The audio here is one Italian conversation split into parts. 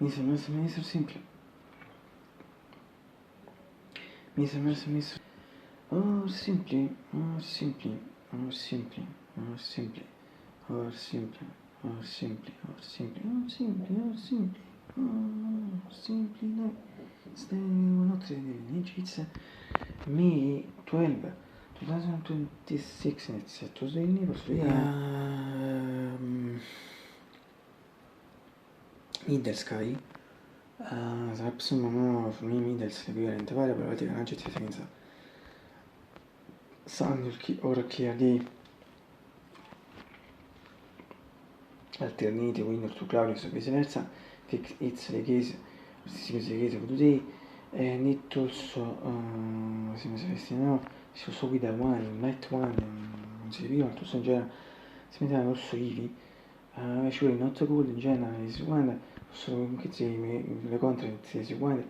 Mr. Simple. Mr. Or simply, or simply, or simply, or simply, or simply, or simply, or simply, or simply, or simply, or simply, no. Stay not ready. It's May 12, 2026, and it's Tuesday Middle Sky. Zapsum för mig middelsregular inte vara bara att jag kanske inte finns sannolikt orecchia alternati winner to Claudius o viceversa fix it's the case stessi case of today and it also si mi destinano si so guida one night one non si vivono tutto in genere si metteva rosso ivi cioè not good in genere si guarda sono che le contre si guarda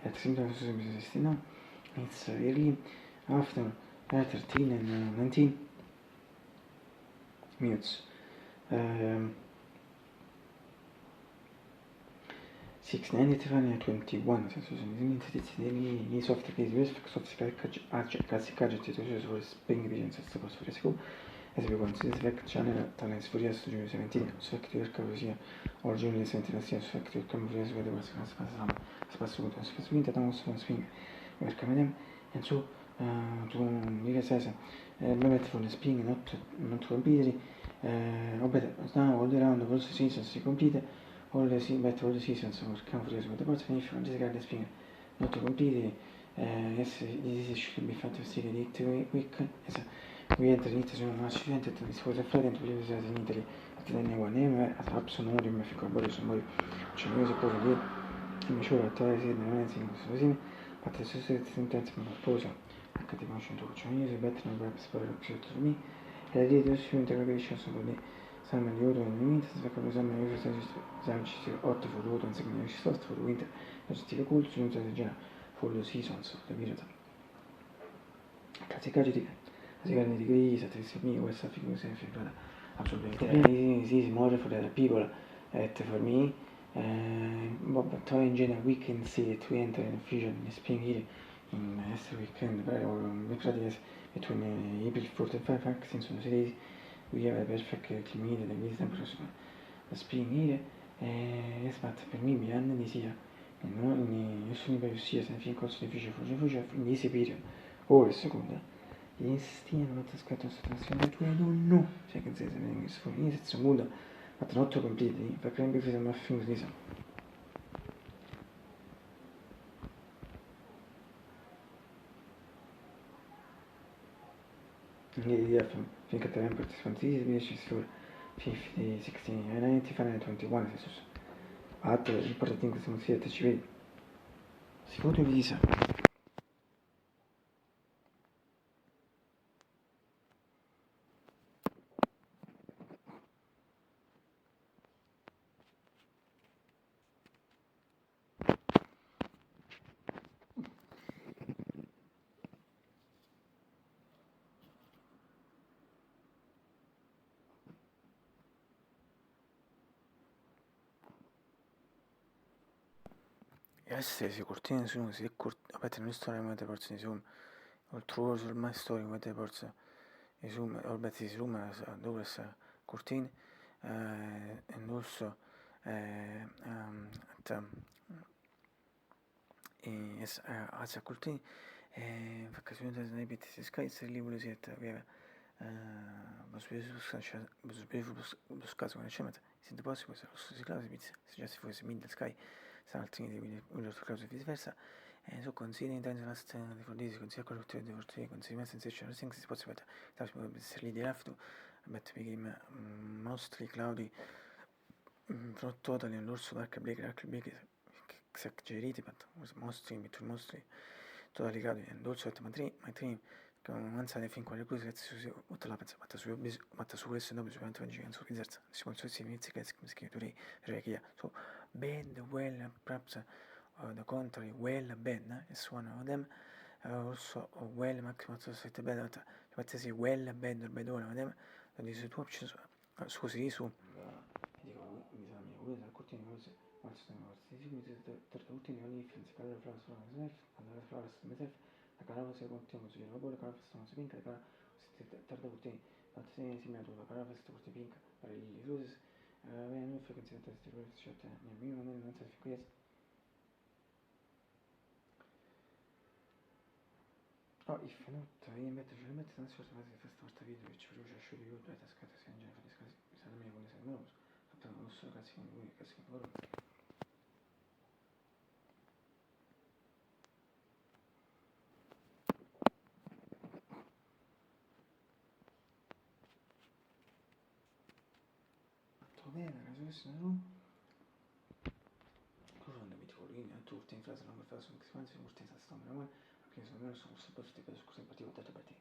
e altrimenti si mi destinano it's early after 13 and 19 minutes 690 21 i soft case soft classic gadget for spring vision for school as we consider fact channel talents for years to 17 fact work così originally 17 sia fact work come for the was spasso con spasso vinta da uno swing work madam and so to make sense limit for the spring not completely but now all around the seasons to complete all the seasons for conference with the part finish from this guy spring not completely yes this should be fantastic week yes we enter into the accident that this was a flood and we was in Italy at the one name at absolutely me fico a somebody c'è music poi lì e mi scioglie a te sì non è così but the society intense mi sposa anche di conoscendo c'è music better non web spero che to me la idea di integration sono Salmon Yodo and Winter, the Salmon Yodo eserciti 8 for Wood and Sigma soft for Winter, eserciti cool, sono usati già for the seasons of the period. Classificati di classificati di Greece, Trismi, West Africa, Africa, absolutely. This is more for the people, for me. But in general, we can see that we enter in fusion in spring here in next weekend, or practice between April 45 since the series. We have a perfect climate da questa prossima springire esatto per me mi hanno di sia e non nessuno per sia se fin corso difficile fuggire in this period ora seconda gli stiano not scatto situazione tu e no cioè che se ne sforni se muda ma not completely per prendere fino a fin di l'idea finché te ne partecipanti riesci su 50, 16, 95, 21 se su altro importante in questo momento ci vedi secondo visa se cortine sono se vabbè non storia come te porzi insomma oltre sul mai storia come te porzi insomma vabbè si insomma dove sta cortine e also a cortine perché sono da snipet si scazza lì vuole siete aveva buscato come c'è ma se ti posso questo si classe se già si fosse Middle Sky altri di una cosa viceversa e so consigli in tanto last di fornire consigli quello che devo dire consigli ma sensation things si può sapere tanto per lì di left but became mostly cloudy not totally and also dark black exaggerated but was mostly totally cloudy and also at my dream non sa fin quale cosa che si la pensa ma su questo dopo sicuramente non ci pensa si può si inizia che si scrive perché so bad well perhaps the contrary well bad is one of them also well maximum set bad but say well bad or bad one of them these two options scusi su dico mi sa mia questa continua once the was the routine only if the color flowers from myself, and the flowers myself, la cara se continuo su robo, la cara sono su pink, la cara si tarda routine, ma se insieme a la cara sta corte pink, per i roses, non frequenza di queste cose, cioè nel mio non si fi if not, io metto tanto sorta base di questa video che ci produce a scioglie YouTube, la scata si mangia, fa le scase, mi sa la mia vuole essere meno, non so cazzo con voi, cazzo con loro. Fatto bene, caso no? Cosa non mi dico lì, tu urti in frase, non mi fai su maximanzi, non urti in frase, non mi male, perché sono meno sono super fatti per scusa in particolare per te.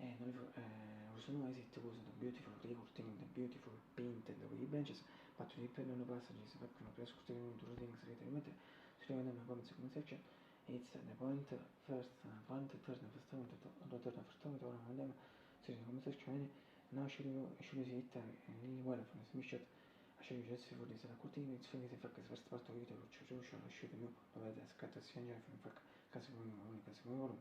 Non sono esiste cosa da beautiful recording, the beautiful painted with benches, but to depend on the passages, factono per scusare un duro things relativamente, si trovano nella comments comment section, it's the point first, point third, first point, third, first point, ora andiamo, si trovano comment section, now should you see it, well, from the screenshot, عشان يجلس for this recording, it's funny the fact that first part of it, which shows you should know, but that's cut as you can, in fact, kasi mo yung kasi mo